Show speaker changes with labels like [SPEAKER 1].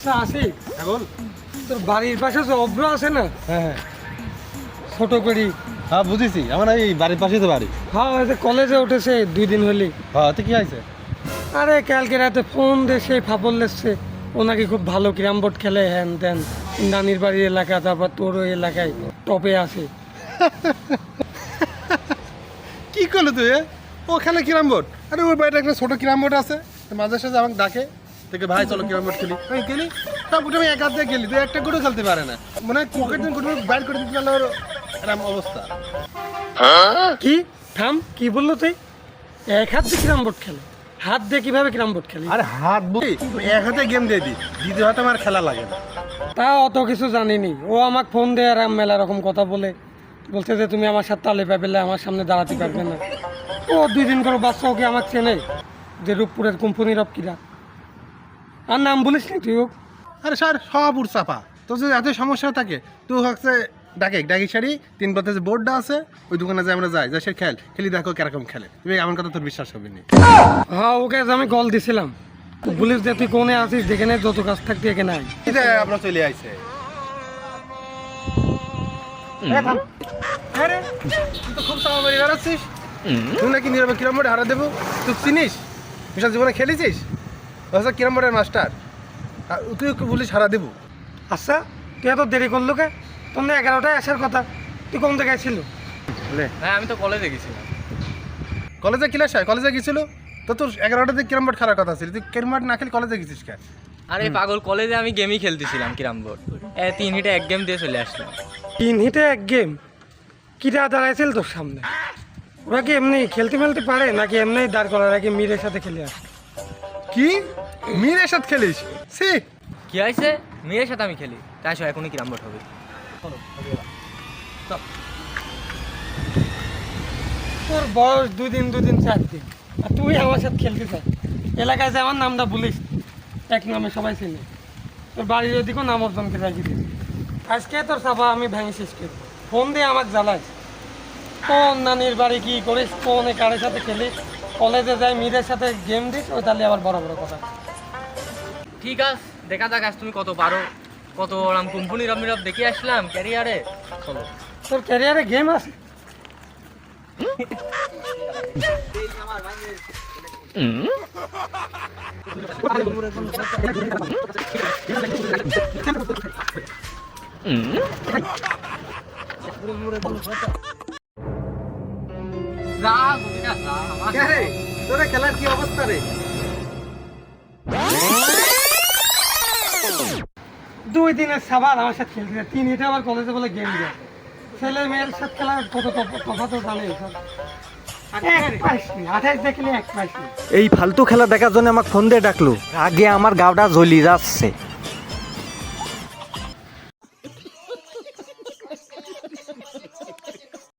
[SPEAKER 1] আসি
[SPEAKER 2] এখন
[SPEAKER 1] তোর বাড়ির পাশে যে অভ্র আছে না,
[SPEAKER 2] হ্যাঁ
[SPEAKER 1] ছোট করি।
[SPEAKER 2] হ্যাঁ বুঝেছি, আমার এই বাড়ির পাশেই তো বাড়ি।
[SPEAKER 1] হ্যাঁ ওই যে কলেজে উঠেছে 2 দিন হলি।
[SPEAKER 2] হ্যাঁ তো কি হয়েছে?
[SPEAKER 1] আরে কালকে রাতে ফোন দিয়ে সেই ফাপড় লেসছে, ও নাকি খুব ভালো ক্যারাম বোর্ড খেলে, হ্যান ত্যান। নানির বাড়ির এলাকা, তারপর তোর ওই এলাকায় টপে আছে।
[SPEAKER 2] কি করলো তুই? ও খেলে ক্যারাম বোর্ড? আরে ওর বাড়িতে একটা ছোট ক্যারাম বোর্ড আছে, তো মাঝে সাঝে আমাকে ডাকে থেকে ভাই চলো ক্যারাম বোর্ড খেলি। আমি খেলি, তারপর আমি এক হাত দিয়ে খেলি, তুই একটা করে খেলতে পারে না, মনে হয় পকেট দিন করে বাইর করে দিতে পারলে ওর এরকম অবস্থা।
[SPEAKER 1] কি থাম, কি বললো তুই? এক হাত দিয়ে ক্যারাম বোর্ড খেলে? হাত দিয়ে কিভাবে ক্যারাম বোর্ড খেলি?
[SPEAKER 2] আরে হাত বুঝি এক হাতে গেম দিয়ে দিই, দ্বিতীয় হাতে আমার খেলা লাগে না।
[SPEAKER 1] তা অত কিছু জানিনি। ও আমাকে ফোন দিয়ে আর মেলা রকম কথা বলছে যে তুমি আমার সাথে তালে পেলে আমার সামনে দাঁড়াতে পারবে না। ও 2 দিন করে বাচ্চা ওকে আমাকে চেনে, যে রূপপুরের কোম্পানির অপকিরা। আর নাম বলিস নি তুই?
[SPEAKER 2] আরে স্যার সব উড় চাপা, তোর যদি এত সমস্যা থাকে তুই হচ্ছে ডাকি সারি 3 পথে যে বোর্ডটা আছে ওই দোকানে যে আমরা যাই, যা সে খেলি দেখো কিরকম খেলে, তুমি এমন কথা তোর বিশ্বাস হবে না।
[SPEAKER 1] হ্যাঁ ওকে আজ আমি কল দিছিলাম, বলিস যে তুই কোনে আছিস, দেখে নে যত কাজ থাকতে এখানে আয়।
[SPEAKER 2] আপনার চলে আইছে। আরে তুই তো খুব সামাবারি বেড়াচ্ছিস, তুই নাকি নীরবে কিরম বোর্ডে হারা দেবো, তুই চিনিস? বিশাল জীবনে খেলেছিস? আচ্ছা কিরম বোর্ডের মাস্টার, তুই বলিস হারা দেবো?
[SPEAKER 1] আচ্ছা তুই এত দেরি করলো কে? তোর না 11টায় আসার কথা, তুই কোন জায়গায় ছিল?
[SPEAKER 3] হ্যাঁ আমি তো কলেজে গেছিলাম।
[SPEAKER 2] কলেজে ক্লাস হয়, কলেজে গেছিল তো তোর 11টাতে কিরম বোর্ড খেলার কথা ছিল, তুই কিরম বোর্ড না খেলে কলেজে গেছিস কেন?
[SPEAKER 3] আরে পাগল, কলেজে আমি গেমই খেলতেছিলাম ক্যারাম বোর্ড। 3 হিটে 1 গেম দিয়ে চলে আসলাম।
[SPEAKER 1] 3 হিটে 1 গেম? কিটা দাঁড়াইছিল তোর সামনে? ওরা কি এমনি খেলতে পারে নাকি এমনি দাঁড় করার আগে মীরের সাথে খেলে আসে?
[SPEAKER 2] কি মীরের সাথে খেলিস? সি
[SPEAKER 3] কি হয়েছে? মেয়ের সাথে আমি খেলি, তাই সব এখনই ক্যারাম বোর্ড হবে।
[SPEAKER 1] তোর বয়স 2 দিন 4 দিন, আর তুই আমার সাথে খেলতে চাস? এলাকায় যে আমার নামটা বলিস, এক নামে সবাই চিনে। তোর বাড়ির ওদিকেও নাম অর্জনকে রাখি দিস। আজকে তোর সাফা আমি ভেঙে শেষ করি। ফোন দিয়ে আমাকে জ্বালাইস, কোন নানির বাড়ি কি করিস, কোন কারের সাথে খেলিস, কলেজে যাই মীরের সাথে গেম দিস, ওই তাহলে আবার বড় বড় কথা।
[SPEAKER 3] ঠিক আছে, দেখা যাক আজ তুমি কত পারো। কত ওরম কোম্পানির আমি দেখে আসলাম ক্যারিয়ারে। চলো।
[SPEAKER 1] তোর ক্যারিয়ারে গেম আছে?
[SPEAKER 2] তোরা খেলার কি অবস্থা রে?
[SPEAKER 1] 2 দিনের সাবান আমার সাথে খেলতে যায়, 3 হিটে আবার কলেজে বলে গেম দেয়। ছেলে মেয়ের সাথে খেলা কত তফাৎ তো জানে। 28 দেখলে 1 পাইছি।
[SPEAKER 4] এই ফালতু খেলা দেখার জন্য আমাকে ফোন দিয়ে ডাকলো, আগে আমার গাওটা জ্বলি যাচ্ছে।